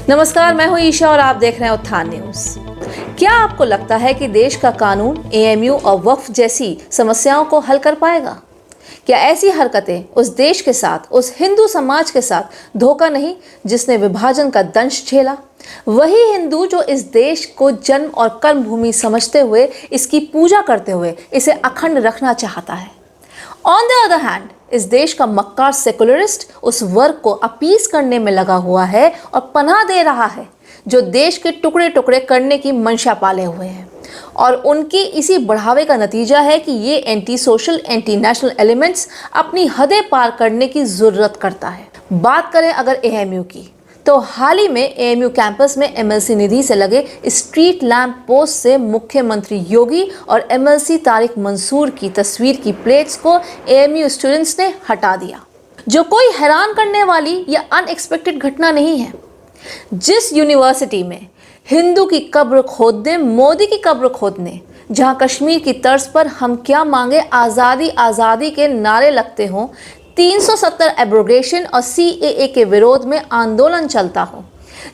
नमस्कार, मैं हूं ईशा और आप देख रहे हैं उत्थान न्यूज। क्या आपको लगता है कि देश का कानून एएमयू और वक्फ जैसी समस्याओं को हल कर पाएगा? क्या ऐसी हरकतें उस देश के साथ, उस हिंदू समाज के साथ धोखा नहीं जिसने विभाजन का दंश झेला? वही हिंदू जो इस देश को जन्म और कर्म भूमि समझते हुए, इसकी पूजा करते हुए इसे अखंड रखना चाहता है। ऑन द अदर हैंड, इस देश का मक्कार सेकुलरिस्ट उस वर्ग को अपीस करने में लगा हुआ है और पनाह दे रहा है जो देश के टुकड़े टुकड़े करने की मंशा पाले हुए हैं। और उनकी इसी बढ़ावे का नतीजा है कि ये anti social, anti national elements अपनी हदें पार करने की जरूरत करता है। बात करें अगर एएमयू की, तो हाल ही में एएमयू कैंपस में एमएलसी निधि से लगे स्ट्रीट लैंप पोस्ट से मुख्यमंत्री योगी और एमएलसी तारिक मंसूर की तस्वीर की प्लेट्स को एएमयू स्टूडेंट्स ने हटा दिया, जो कोई हैरान करने वाली या अनएक्सपेक्टेड घटना नहीं है। जिस यूनिवर्सिटी में हिंदू की कब्र खोदने, मोदी की कब्र खोदने, जहां कश्मीर की तर्ज पर हम क्या मांगे आज़ादी आज़ादी के नारे लगते हों, 370 एब्रोगेशन और सीएए के विरोध में आंदोलन चलता हो,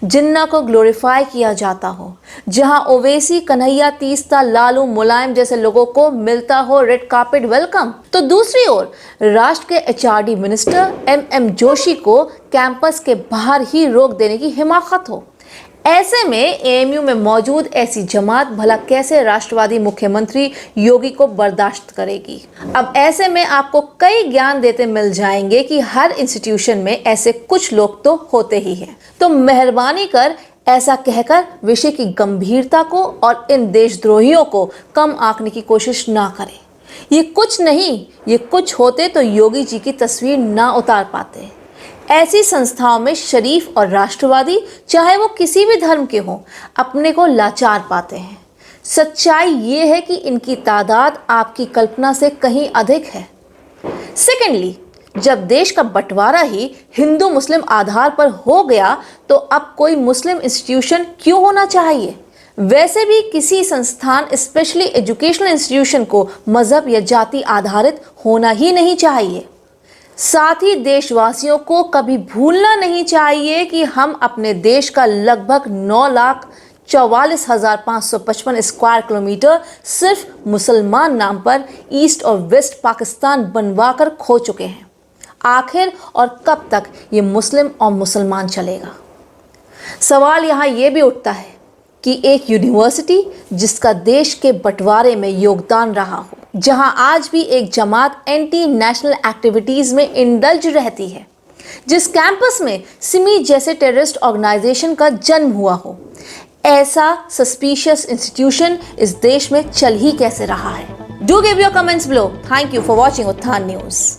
जिन्ना को ग्लोरीफाई किया जाता हो, जहां ओवैसी, कन्हैया, तीस्ता, लालू, मुलायम जैसे लोगों को मिलता हो रेड कार्पेट वेलकम, तो दूसरी ओर राष्ट्र के एचआरडी मिनिस्टर एमएम जोशी को कैंपस के बाहर ही रोक देने की हिमाकत हो। ऐसे में एएमयू में मौजूद ऐसी जमात भला कैसे राष्ट्रवादी मुख्यमंत्री योगी को बर्दाश्त करेगी? अब ऐसे में आपको कई ज्ञान देते मिल जाएंगे कि हर इंस्टीट्यूशन में ऐसे कुछ लोग तो होते ही हैं। तो मेहरबानी कर ऐसा कहकर विषय की गंभीरता को और इन देशद्रोहियों को कम आंकने की कोशिश ना करें। ये कुछ नहीं, ये कुछ होते तो योगी जी की तस्वीर ना उतार पाते। ऐसी संस्थाओं में शरीफ और राष्ट्रवादी, चाहे वो किसी भी धर्म के हों, अपने को लाचार पाते हैं। सच्चाई ये है कि इनकी तादाद आपकी कल्पना से कहीं अधिक है। सेकेंडली, जब देश का बंटवारा ही हिंदू मुस्लिम आधार पर हो गया, तो अब कोई मुस्लिम इंस्टीट्यूशन क्यों होना चाहिए? वैसे भी किसी संस्थान, स्पेशली एजुकेशनल इंस्टीट्यूशन को मजहब या जाति आधारित होना ही नहीं चाहिए। साथ ही देशवासियों को कभी भूलना नहीं चाहिए कि हम अपने देश का लगभग 9,44,555 स्क्वायर किलोमीटर सिर्फ मुसलमान नाम पर ईस्ट और वेस्ट पाकिस्तान बनवाकर खो चुके हैं। आखिर और कब तक ये मुस्लिम और मुसलमान चलेगा? सवाल यहाँ ये भी उठता है कि एक यूनिवर्सिटी जिसका देश के बंटवारे में योगदान रहा हो, जहां आज भी एक जमात एंटी नेशनल एक्टिविटीज में इंडल्ज रहती है, जिस कैंपस में सिमी जैसे टेररिस्ट ऑर्गेनाइजेशन का जन्म हुआ हो, ऐसा सस्पिशियस इंस्टीट्यूशन इस देश में चल ही कैसे रहा है? Do give your comments below. Thank you for watching उत्थान न्यूज।